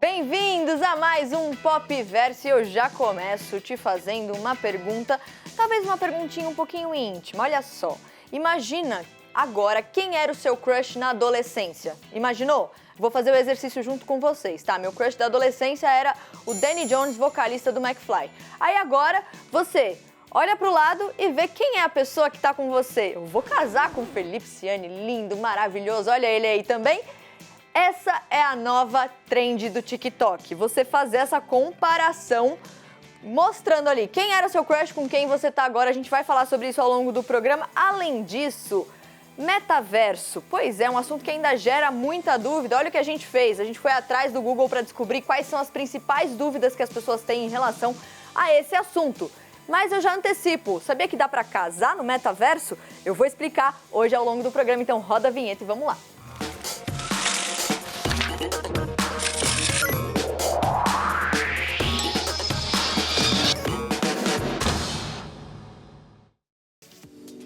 Bem-vindos a mais um Pop Verso e eu já começo te fazendo uma pergunta, talvez uma perguntinha um pouquinho íntima. Olha só, imagina agora quem era o seu crush na adolescência. Imaginou? Vou fazer o exercício junto com vocês, tá? Meu crush da adolescência era o Danny Jones, vocalista do McFly. Aí agora você olha pro lado e vê quem é a pessoa que tá com você. Eu vou casar com o Felipe Ciani, lindo, maravilhoso, olha ele aí também. Essa é a nova trend do TikTok, você fazer essa comparação, mostrando ali quem era o seu crush com quem você tá agora. A gente vai falar sobre isso ao longo do programa. Além disso, metaverso, pois é, um assunto que ainda gera muita dúvida. Olha o que a gente fez, a gente foi atrás do Google para descobrir quais são as principais dúvidas que as pessoas têm em relação a esse assunto. Mas eu já antecipo, sabia que dá para casar no metaverso? Eu vou explicar hoje ao longo do programa, então roda a vinheta e vamos lá.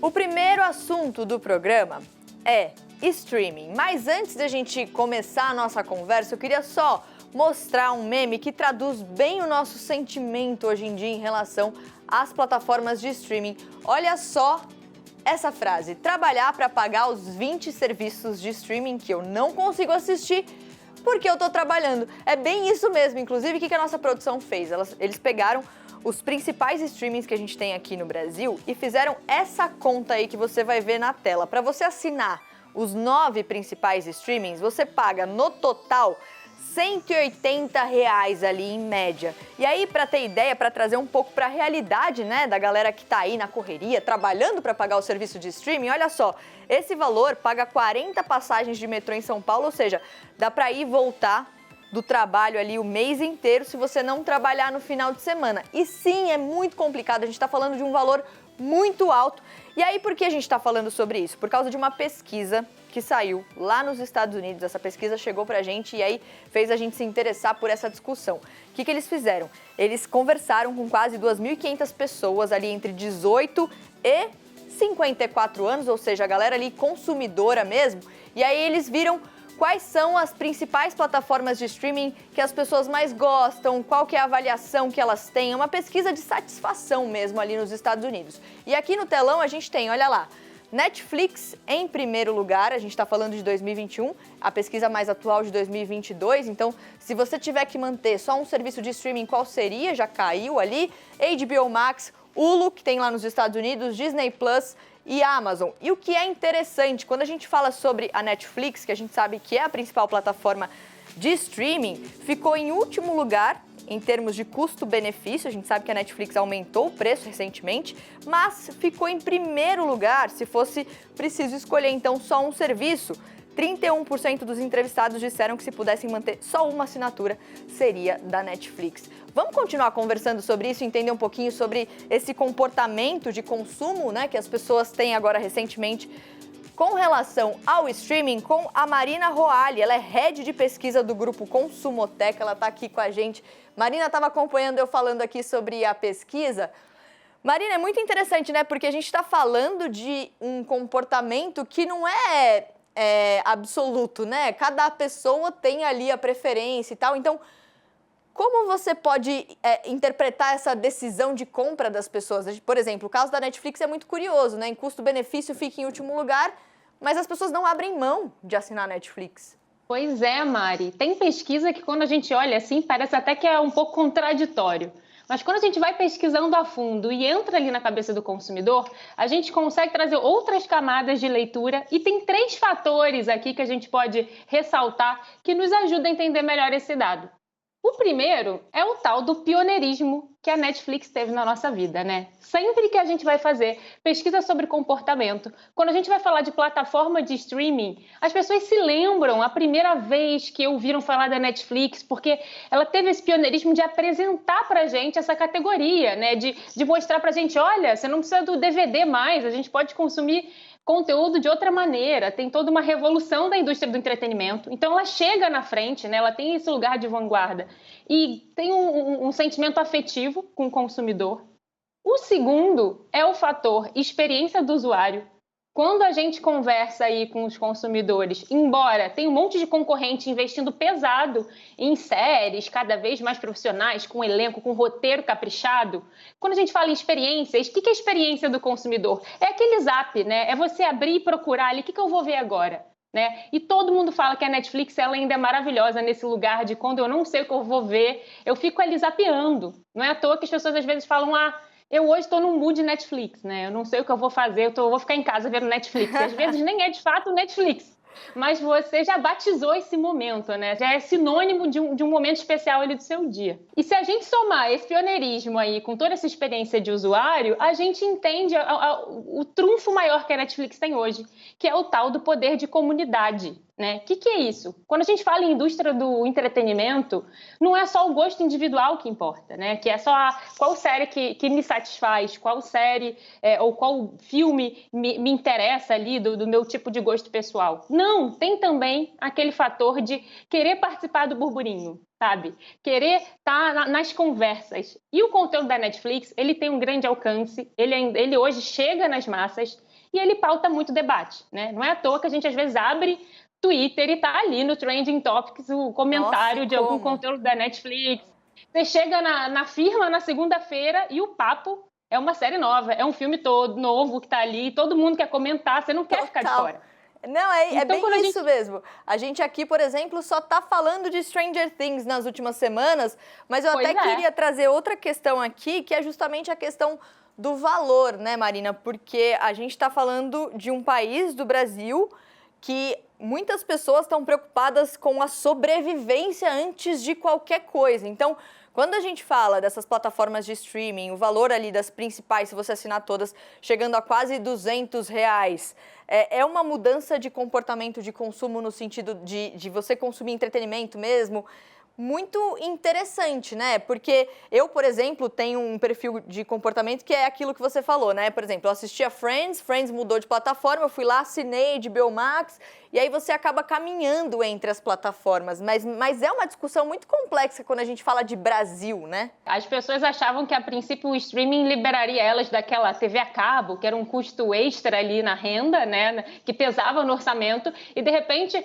O primeiro assunto do programa é streaming, mas antes da gente começar a nossa conversa, eu queria só mostrar um meme que traduz bem o nosso sentimento hoje em dia em relação às plataformas de streaming. Olha só essa frase: trabalhar para pagar os 20 serviços de streaming que eu não consigo assistir porque eu tô trabalhando. É bem isso mesmo. Inclusive, o que a nossa produção fez? Eles pegaram os principais streamings que a gente tem aqui no Brasil e fizeram essa conta aí que você vai ver na tela. Para você assinar os 9 principais streamings, você paga no total R$180 ali em média. E aí, para ter ideia, para trazer um pouco para a realidade, né, da galera que tá aí na correria, trabalhando para pagar o serviço de streaming, olha só, esse valor paga 40 passagens de metrô em São Paulo, ou seja, dá para ir e voltar do trabalho ali o mês inteiro se você não trabalhar no final de semana. E sim, é muito complicado, a gente está falando de um valor muito alto. E aí, por que a gente está falando sobre isso? Por causa de uma pesquisa que saiu lá nos Estados Unidos. Essa pesquisa chegou pra gente e aí fez a gente se interessar por essa discussão. O que eles fizeram? Eles conversaram com quase 2.500 pessoas ali entre 18 e 54 anos, ou seja, a galera ali consumidora mesmo. E aí eles viram quais são as principais plataformas de streaming que as pessoas mais gostam, qual que é a avaliação que elas têm. É uma pesquisa de satisfação mesmo ali nos Estados Unidos. E aqui no telão a gente tem, olha lá, Netflix em primeiro lugar, a gente está falando de 2021, a pesquisa mais atual de 2022, então se você tiver que manter só um serviço de streaming, qual seria? Já caiu ali, HBO Max, Hulu, que tem lá nos Estados Unidos, Disney Plus e Amazon. E o que é interessante, quando a gente fala sobre a Netflix, que a gente sabe que é a principal plataforma de streaming, ficou em último lugar em termos de custo-benefício. A gente sabe que a Netflix aumentou o preço recentemente, mas ficou em primeiro lugar se fosse preciso escolher então só um serviço. 31% dos entrevistados disseram que se pudessem manter só uma assinatura, seria da Netflix. Vamos continuar conversando sobre isso, entender um pouquinho sobre esse comportamento de consumo, né, que as pessoas têm agora recentemente com relação ao streaming, com a Marina Roali. Ela é head de pesquisa do grupo Consumoteca, ela está aqui com a gente. Marina estava acompanhando eu falando aqui sobre a pesquisa. Marina, é muito interessante, né, porque a gente está falando de um comportamento que não é absoluto, né? Cada pessoa tem ali a preferência e tal. Então, como você pode interpretar essa decisão de compra das pessoas? Por exemplo, o caso da Netflix é muito curioso, né? Em custo-benefício fica em último lugar, mas as pessoas não abrem mão de assinar a Netflix. Pois é, Mari. Tem pesquisa que quando a gente olha assim, parece até que é um pouco contraditório. Mas quando a gente vai pesquisando a fundo e entra ali na cabeça do consumidor, a gente consegue trazer outras camadas de leitura e tem 3 fatores aqui que a gente pode ressaltar que nos ajudam a entender melhor esse dado. O primeiro é o tal do pioneirismo que a Netflix teve na nossa vida, né? Sempre que a gente vai fazer pesquisa sobre comportamento, quando a gente vai falar de plataforma de streaming, as pessoas se lembram a primeira vez que ouviram falar da Netflix, porque ela teve esse pioneirismo de apresentar pra gente essa categoria, né? De mostrar pra gente, olha, você não precisa do DVD mais, a gente pode consumir conteúdo de outra maneira, tem toda uma revolução da indústria do entretenimento. Então ela chega na frente, né? Ela tem esse lugar de vanguarda e tem um sentimento afetivo com o consumidor. O segundo é o fator experiência do usuário. Quando a gente conversa aí com os consumidores, embora tenha um monte de concorrente investindo pesado em séries cada vez mais profissionais, com elenco, com roteiro caprichado, quando a gente fala em experiências, o que é a experiência do consumidor? É aquele zap, né? É você abrir e procurar ali, o que eu vou ver agora? Né? E todo mundo fala que a Netflix ela ainda é maravilhosa nesse lugar de quando eu não sei o que eu vou ver, eu fico ali zapeando. Não é à toa que as pessoas às vezes falam, eu hoje estou num mood Netflix, né? Eu não sei o que eu vou fazer, eu vou ficar em casa vendo Netflix. E às vezes nem é de fato Netflix, mas você já batizou esse momento, né? Já é sinônimo de um momento especial ali do seu dia. E se a gente somar esse pioneirismo aí com toda essa experiência de usuário, a gente entende o trunfo maior que a Netflix tem hoje, que é o tal do poder de comunidade. Né? O que é isso? Quando a gente fala em indústria do entretenimento, não é só o gosto individual que importa, né? Que é só qual série que me satisfaz, qual série ou qual filme me interessa ali do meu tipo de gosto pessoal. Não, tem também aquele fator de querer participar do burburinho, sabe? Querer estar nas conversas. E o conteúdo da Netflix, ele tem um grande alcance, ele hoje chega nas massas e ele pauta muito debate, né? Não é à toa que a gente às vezes abre Twitter e tá ali no Trending Topics o comentário de algum conteúdo da Netflix. Você chega na firma na segunda-feira e o papo é uma série nova, é um filme todo novo que tá ali, todo mundo quer comentar, você não quer ficar de fora. Não, é bem isso mesmo. A gente aqui, por exemplo, só tá falando de Stranger Things nas últimas semanas, mas eu até queria trazer outra questão aqui, que é justamente a questão do valor, né, Marina? Porque a gente tá falando de um país, do Brasil, que muitas pessoas estão preocupadas com a sobrevivência antes de qualquer coisa. Então, quando a gente fala dessas plataformas de streaming, o valor ali das principais, se você assinar todas, chegando a quase R$200, é uma mudança de comportamento de consumo no sentido de você consumir entretenimento mesmo, muito interessante, né? Porque eu, por exemplo, tenho um perfil de comportamento que é aquilo que você falou, né? Por exemplo, eu assistia Friends mudou de plataforma, eu fui lá, assinei HBO Max, e aí você acaba caminhando entre as plataformas. Mas é uma discussão muito complexa quando a gente fala de Brasil, né? As pessoas achavam que, a princípio, o streaming liberaria elas daquela TV a cabo, que era um custo extra ali na renda, né? Que pesava no orçamento, e, de repente,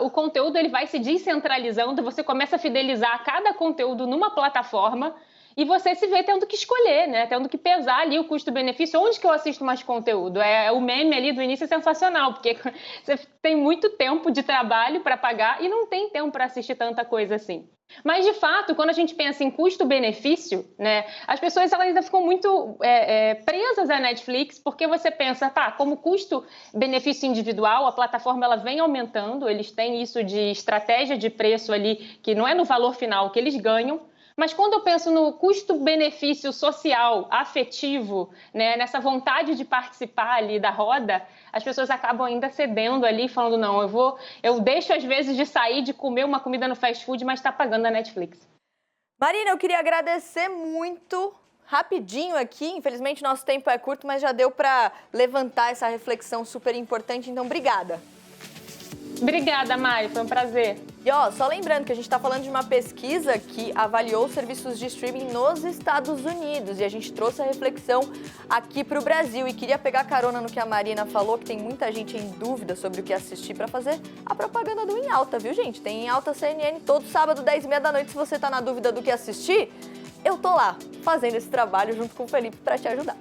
o conteúdo ele vai se descentralizando, você começa a fidelizar cada conteúdo numa plataforma e você se vê tendo que escolher, né? Tendo que pesar ali o custo-benefício. Onde que eu assisto mais conteúdo? O meme ali do início é sensacional, porque você tem muito tempo de trabalho para pagar e não tem tempo para assistir tanta coisa assim. Mas, de fato, quando a gente pensa em custo-benefício, né, as pessoas elas ainda ficam muito presas à Netflix, porque você pensa, como custo-benefício individual, a plataforma ela vem aumentando, eles têm isso de estratégia de preço ali, que não é no valor final que eles ganham, mas quando eu penso no custo-benefício social, afetivo, né, nessa vontade de participar ali da roda, as pessoas acabam ainda cedendo ali, falando, não, eu deixo às vezes de sair, de comer uma comida no fast food, mas está pagando a Netflix. Marina, eu queria agradecer muito, rapidinho aqui, infelizmente nosso tempo é curto, mas já deu para levantar essa reflexão super importante, então obrigada. Obrigada, Mari, foi um prazer. E só lembrando que a gente está falando de uma pesquisa que avaliou serviços de streaming nos Estados Unidos e a gente trouxe a reflexão aqui para o Brasil. E queria pegar carona no que a Marina falou, que tem muita gente em dúvida sobre o que assistir para fazer a propaganda do Em Alta, viu, gente? Tem Em Alta CNN todo sábado, 10h30 da noite. Se você está na dúvida do que assistir, eu tô lá fazendo esse trabalho junto com o Felipe para te ajudar.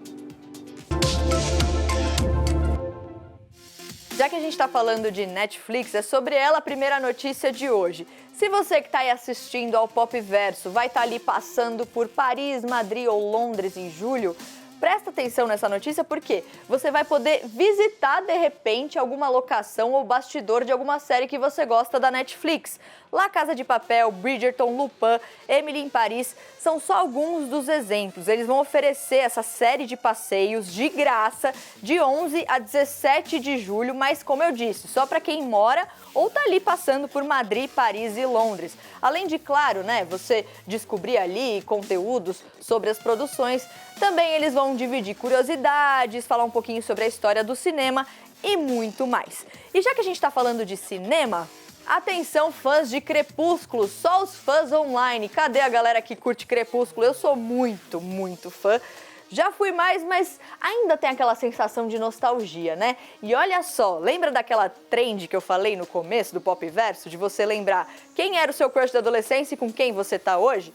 Já que a gente está falando de Netflix, é sobre ela a primeira notícia de hoje. Se você que está aí assistindo ao Popverso vai estar ali passando por Paris, Madrid ou Londres em julho, presta atenção nessa notícia porque você vai poder visitar, de repente, alguma locação ou bastidor de alguma série que você gosta da Netflix. La Casa de Papel, Bridgerton, Lupin, Emily em Paris são só alguns dos exemplos. Eles vão oferecer essa série de passeios de graça de 11 a 17 de julho, mas como eu disse, só para quem mora ou tá ali passando por Madrid, Paris e Londres. Além de, claro, né, você descobrir ali conteúdos sobre as produções, também eles vão dividir curiosidades, falar um pouquinho sobre a história do cinema e muito mais. E já que a gente está falando de cinema, atenção fãs de Crepúsculo, só os fãs online. Cadê a galera que curte Crepúsculo? Eu sou muito, muito fã. já fui mais, mas ainda tem aquela sensação de nostalgia, né? E olha só, lembra daquela trend que eu falei no começo do Popverso, de você lembrar quem era o seu crush da adolescência e com quem você tá hoje?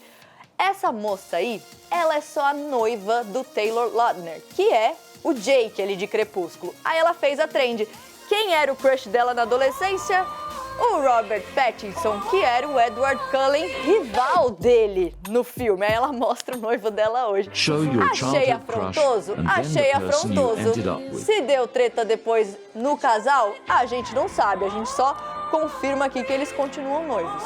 Essa moça aí, ela é só a noiva do Taylor Lautner, que é o Jake ali de Crepúsculo. Aí ela fez a trend. Quem era o crush dela na adolescência? O Robert Pattinson, que era o Edward Cullen, rival dele no filme. Aí ela mostra o noivo dela hoje. Achei afrontoso? Achei afrontoso. Se deu treta depois no casal, a gente não sabe. A gente só confirma aqui que eles continuam noivos.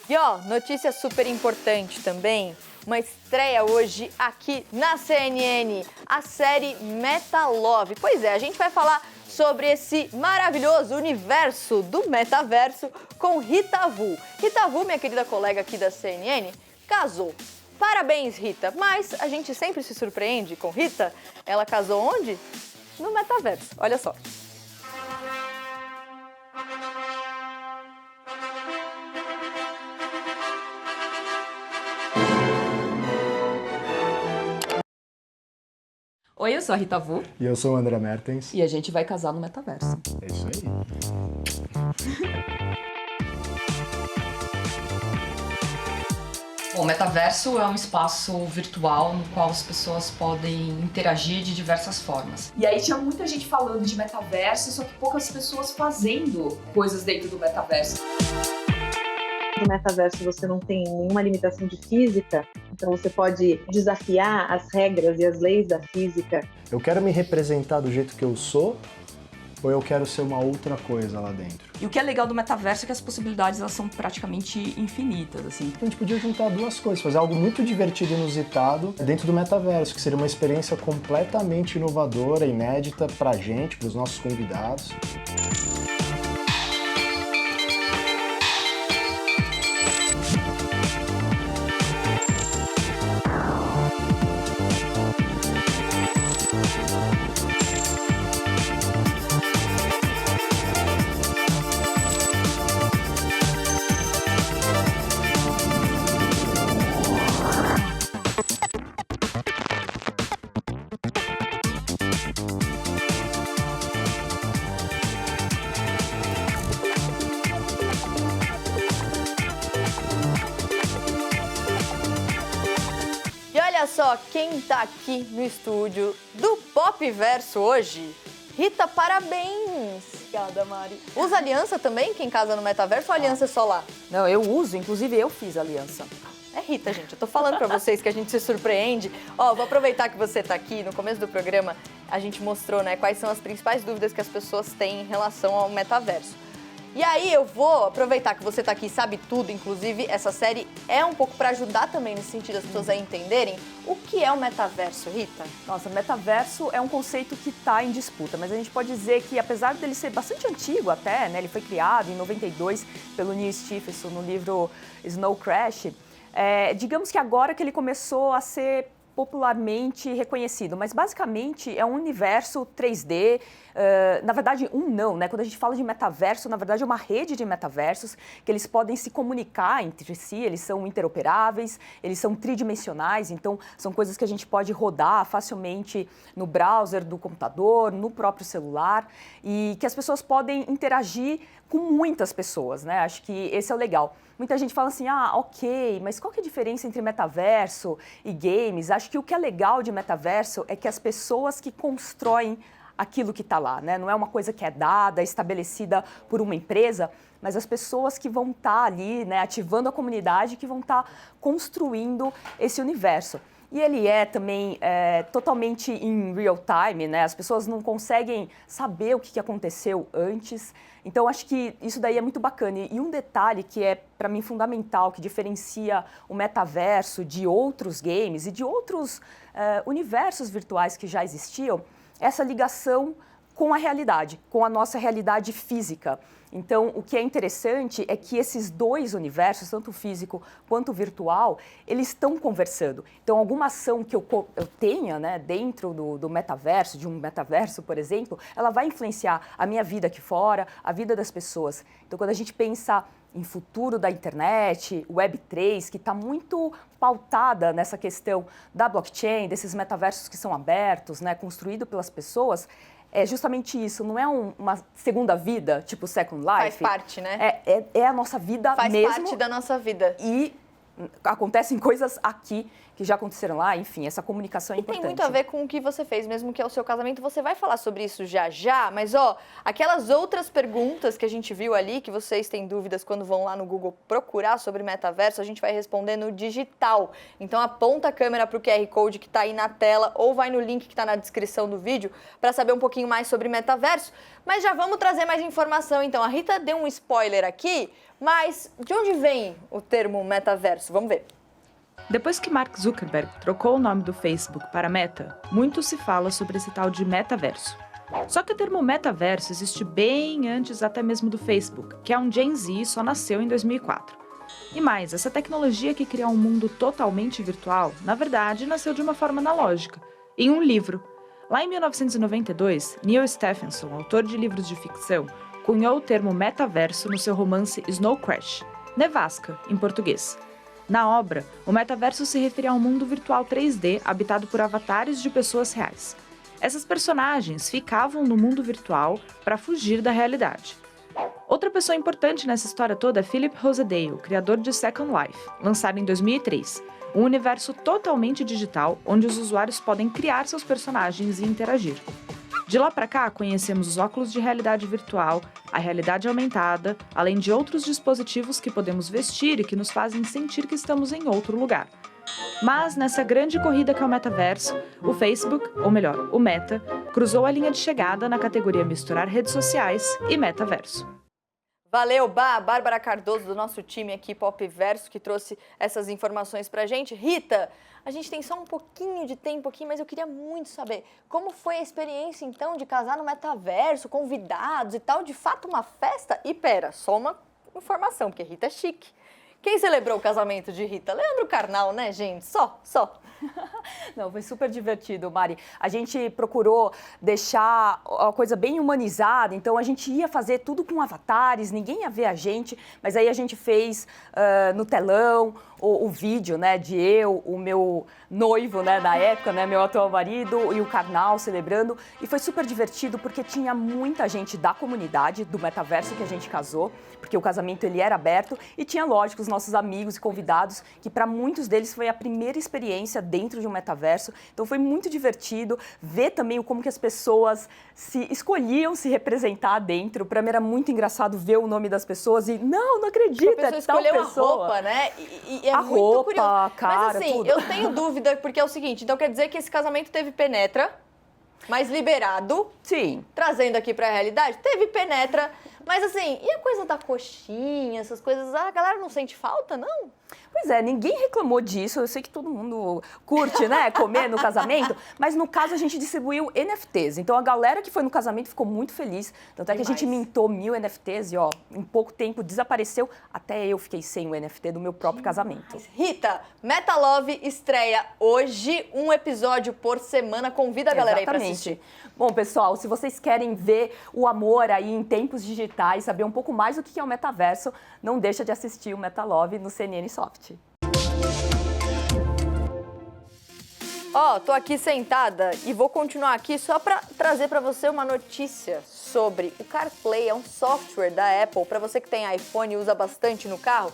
E ó, notícia super importante também, uma estreia hoje aqui na CNN, a série Metalove. Pois é, a gente vai falar sobre esse maravilhoso universo do metaverso com Rita Vu. Rita Vu, minha querida colega aqui da CNN, casou. Parabéns, Rita, mas a gente sempre se surpreende com Rita. Ela casou onde? No metaverso, olha só. Oi, eu sou a Rita Vu. E eu sou o André Mertens. E a gente vai casar no metaverso. É isso aí. Bom, o metaverso é um espaço virtual no qual as pessoas podem interagir de diversas formas. E aí tinha muita gente falando de metaverso, só que poucas pessoas fazendo coisas dentro do metaverso. No metaverso você não tem nenhuma limitação de física, então você pode desafiar as regras e as leis da física. Eu quero me representar do jeito que eu sou ou eu quero ser uma outra coisa lá dentro? E o que é legal do metaverso é que as possibilidades elas são praticamente infinitas, assim. A gente podia juntar duas coisas, fazer algo muito divertido e inusitado dentro do metaverso, que seria uma experiência completamente inovadora, inédita pra gente, pros nossos convidados. Olha só quem tá aqui no estúdio do Popverso hoje. Rita, parabéns! Obrigada, Mari. Usa aliança também, quem casa no metaverso, ou aliança é só lá? Não, eu uso, inclusive eu fiz aliança. É Rita, gente. Eu tô falando pra vocês que a gente se surpreende. Ó, vou aproveitar que você tá aqui. No começo do programa, a gente mostrou, né, quais são as principais dúvidas que as pessoas têm em relação ao metaverso. E aí eu vou aproveitar que você tá aqui e sabe tudo, inclusive essa série é um pouco para ajudar também nesse sentido as pessoas a entenderem o que é o metaverso, Rita. Nossa, metaverso é um conceito que está em disputa, mas a gente pode dizer que apesar dele ser bastante antigo até, né, ele foi criado em 92 pelo Neil Stephenson no livro Snow Crash, digamos que agora que ele começou a ser popularmente reconhecido, mas basicamente é um universo 3D, na verdade né? Quando a gente fala de metaverso, na verdade é uma rede de metaversos que eles podem se comunicar entre si, eles são interoperáveis, eles são tridimensionais, então são coisas que a gente pode rodar facilmente no browser do computador, no próprio celular e que as pessoas podem interagir com muitas pessoas, né? Acho que esse é o legal. Muita gente fala assim, ok, mas qual que é a diferença entre metaverso e games? Acho que o que é legal de metaverso é que as pessoas que constroem aquilo que está lá, né? Não é uma coisa que é dada, estabelecida por uma empresa, mas as pessoas que vão estar ali, né, ativando a comunidade, que vão estar construindo esse universo. E ele é também totalmente em real time, né? As pessoas não conseguem saber o que aconteceu antes. Então, acho que isso daí é muito bacana. E um detalhe que é, para mim, fundamental, que diferencia o metaverso de outros games e de outros universos virtuais que já existiam, é essa ligação com a realidade, com a nossa realidade física. Então, o que é interessante é que esses dois universos, tanto o físico quanto o virtual, eles estão conversando. Então, alguma ação que eu tenha, né, dentro do metaverso, de um metaverso, por exemplo, ela vai influenciar a minha vida aqui fora, a vida das pessoas. Então, quando a gente pensa em futuro da internet, Web3, que está muito pautada nessa questão da blockchain, desses metaversos que são abertos, né, construídos pelas pessoas, é justamente isso, não é uma segunda vida, tipo Second Life. Faz parte, né? É a nossa vida mesmo. Faz parte da nossa vida. E acontecem coisas aqui que já aconteceram lá, enfim, essa comunicação é importante. Tem muito a ver com o que você fez, mesmo que é o seu casamento. Você vai falar sobre isso já já, mas aquelas outras perguntas que a gente viu ali, que vocês têm dúvidas quando vão lá no Google procurar sobre metaverso, a gente vai responder no digital. Então aponta a câmera para o QR Code que está aí na tela ou vai no link que está na descrição do vídeo para saber um pouquinho mais sobre metaverso. Mas já vamos trazer mais informação, então. A Rita deu um spoiler aqui, mas de onde vem o termo metaverso? Vamos ver. Depois que Mark Zuckerberg trocou o nome do Facebook para Meta, muito se fala sobre esse tal de metaverso. Só que o termo metaverso existe bem antes até mesmo do Facebook, que é um Gen Z e só nasceu em 2004. E mais, essa tecnologia que cria um mundo totalmente virtual, na verdade, nasceu de uma forma analógica, em um livro. Lá em 1992, Neil Stephenson, autor de livros de ficção, cunhou o termo metaverso no seu romance Snow Crash, Nevasca, em português. Na obra, o metaverso se refere a um mundo virtual 3D habitado por avatares de pessoas reais. Essas personagens ficavam no mundo virtual para fugir da realidade. Outra pessoa importante nessa história toda é Philip Rosedale, criador de Second Life, lançado em 2003, um universo totalmente digital onde os usuários podem criar seus personagens e interagir. De lá para cá, conhecemos os óculos de realidade virtual, a realidade aumentada, além de outros dispositivos que podemos vestir e que nos fazem sentir que estamos em outro lugar. Mas, nessa grande corrida que é o metaverso, o Facebook, ou melhor, o Meta, cruzou a linha de chegada na categoria misturar redes sociais e metaverso. Valeu, Bárbara Cardoso, do nosso time aqui, Popverso, que trouxe essas informações pra gente. Rita, a gente tem só um pouquinho de tempo aqui, mas eu queria muito saber como foi a experiência, então, de casar no metaverso, convidados e tal, de fato uma festa? E pera, só uma informação, porque Rita é chique. Quem celebrou o casamento de Rita? Leandro Carnal, né, gente? Só. Não, foi super divertido, Mari. A gente procurou deixar a coisa bem humanizada, então a gente ia fazer tudo com avatares, ninguém ia ver a gente, mas aí a gente fez no telão o vídeo, né, de eu, o meu noivo, né, na época, né, meu atual marido e o Karnal celebrando, e foi super divertido porque tinha muita gente da comunidade, do metaverso que a gente casou, porque o casamento ele era aberto, e tinha, lógico, os nossos amigos e convidados, que para muitos deles foi a primeira experiência dentro de um metaverso, então foi muito divertido ver também como que as pessoas escolhiam se representar dentro. Para mim era muito engraçado ver o nome das pessoas e, não acredito, a pessoa escolheu a roupa, né? E é a muito roupa, curioso. a cara, mas assim, tudo. eu tenho dúvida, porque é o seguinte, então quer dizer que esse casamento teve penetra, mas liberado. Sim. Trazendo aqui pra realidade, teve penetra, mas assim, e a coisa da coxinha, essas coisas, a galera não sente falta, não? Pois é, ninguém reclamou disso, eu sei que todo mundo curte, né, comer no casamento, mas no caso a gente distribuiu NFTs, então a galera que foi no casamento ficou muito feliz, tanto é que a gente mintou 1000 NFTs e, em pouco tempo desapareceu, até eu fiquei sem o NFT do meu próprio casamento. Rita, Metalove estreia hoje, um episódio por semana, convida a galera aí pra assistir. Bom, pessoal, se vocês querem ver o amor aí em tempos digitais, saber um pouco mais do que é o metaverso, não deixa de assistir o Metalove no CNN Soft. Tô aqui sentada e vou continuar aqui só para trazer para você uma notícia sobre o CarPlay, é um software da Apple, para você que tem iPhone e usa bastante no carro.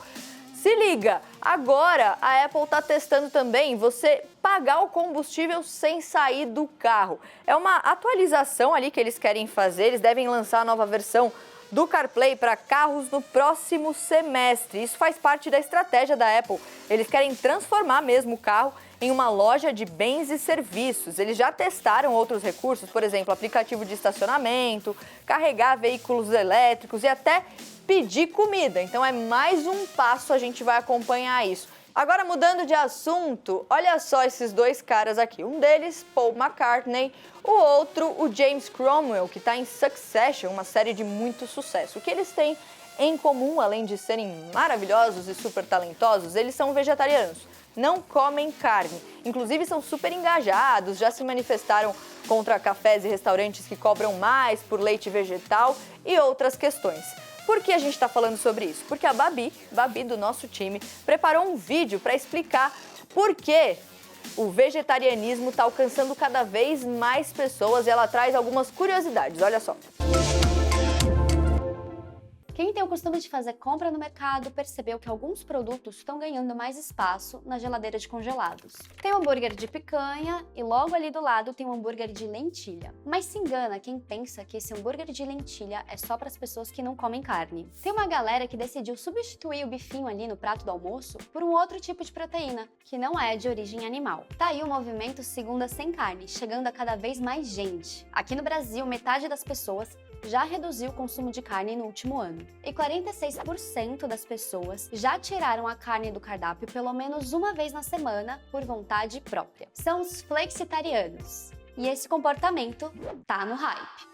Se liga, agora a Apple está testando também você pagar o combustível sem sair do carro. É uma atualização ali que eles querem fazer, eles devem lançar a nova versão do CarPlay para carros no próximo semestre. Isso faz parte da estratégia da Apple. Eles querem transformar mesmo o carro em uma loja de bens e serviços. Eles já testaram outros recursos, por exemplo, aplicativo de estacionamento, carregar veículos elétricos e até pedir comida. Então é mais um passo, a gente vai acompanhar isso. Agora, mudando de assunto, olha só esses dois caras aqui. Um deles, Paul McCartney, o outro, o James Cromwell, que está em Succession, uma série de muito sucesso. O que eles têm em comum, além de serem maravilhosos e super talentosos, eles são vegetarianos. Não comem carne. Inclusive, são super engajados, já se manifestaram contra cafés e restaurantes que cobram mais por leite vegetal e outras questões. Por que a gente está falando sobre isso? Porque a Babi do nosso time, preparou um vídeo para explicar por que o vegetarianismo está alcançando cada vez mais pessoas e ela traz algumas curiosidades. Olha só. Quem tem o costume de fazer compra no mercado percebeu que alguns produtos estão ganhando mais espaço na geladeira de congelados. Tem um hambúrguer de picanha e logo ali do lado tem um hambúrguer de lentilha. Mas se engana quem pensa que esse hambúrguer de lentilha é só para as pessoas que não comem carne. Tem uma galera que decidiu substituir o bifinho ali no prato do almoço por um outro tipo de proteína, que não é de origem animal. Tá aí o movimento Segunda Sem Carne, chegando a cada vez mais gente. Aqui no Brasil, metade das pessoas já reduziu o consumo de carne no último ano. E 46% das pessoas já tiraram a carne do cardápio pelo menos uma vez na semana por vontade própria. São os flexitarianos. E esse comportamento tá no hype.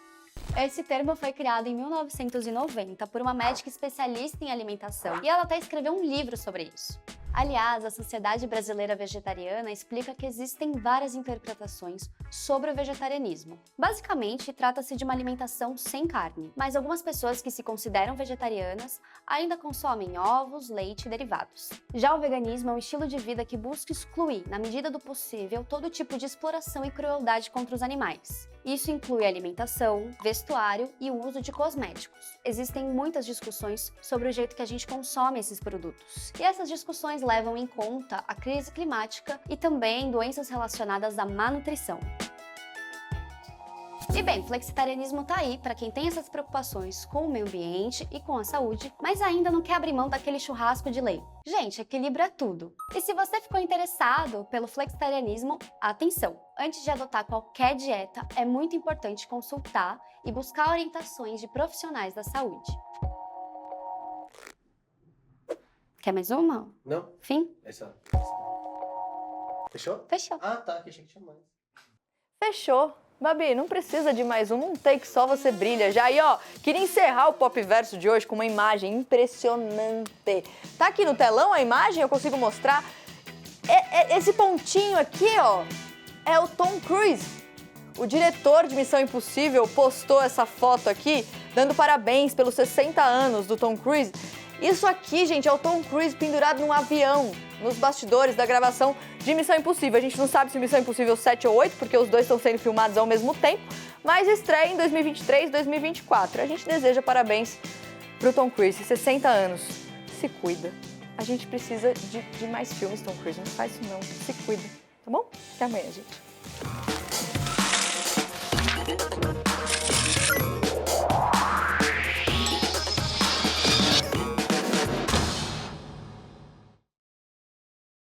Esse termo foi criado em 1990 por uma médica especialista em alimentação e ela até escreveu um livro sobre isso. Aliás, a Sociedade Brasileira Vegetariana explica que existem várias interpretações sobre o vegetarianismo. Basicamente, trata-se de uma alimentação sem carne, mas algumas pessoas que se consideram vegetarianas ainda consomem ovos, leite e derivados. Já o veganismo é um estilo de vida que busca excluir, na medida do possível, todo tipo de exploração e crueldade contra os animais. Isso inclui alimentação, vestuário e o uso de cosméticos. Existem muitas discussões sobre o jeito que a gente consome esses produtos. E essas discussões levam em conta a crise climática e também doenças relacionadas à má nutrição. E bem, o flexitarianismo tá aí para quem tem essas preocupações com o meio ambiente e com a saúde, mas ainda não quer abrir mão daquele churrasco de lei. Gente, equilíbrio é tudo. E se você ficou interessado pelo flexitarianismo, atenção! Antes de adotar qualquer dieta, é muito importante consultar e buscar orientações de profissionais da saúde. Quer mais uma? Não. Fim? Essa. Fechou? Fechou. Ah, tá. Que achei que tinha mais. Fechou. Babi, não precisa de mais um take só, você brilha já. E ó, queria encerrar o Pop Verso de hoje com uma imagem impressionante. Tá aqui no telão a imagem, eu consigo mostrar. Esse pontinho aqui, ó, é o Tom Cruise. O diretor de Missão Impossível postou essa foto aqui, dando parabéns pelos 60 anos do Tom Cruise. Isso aqui, gente, é o Tom Cruise pendurado num avião, nos bastidores da gravação de Missão Impossível. A gente não sabe se Missão Impossível 7 ou 8, porque os dois estão sendo filmados ao mesmo tempo, mas estreia em 2023, 2024. A gente deseja parabéns pro Tom Cruise, 60 anos. Se cuida. A gente precisa de mais filmes, Tom Cruise. Não faz isso não. Se cuida, tá bom? Até amanhã, gente.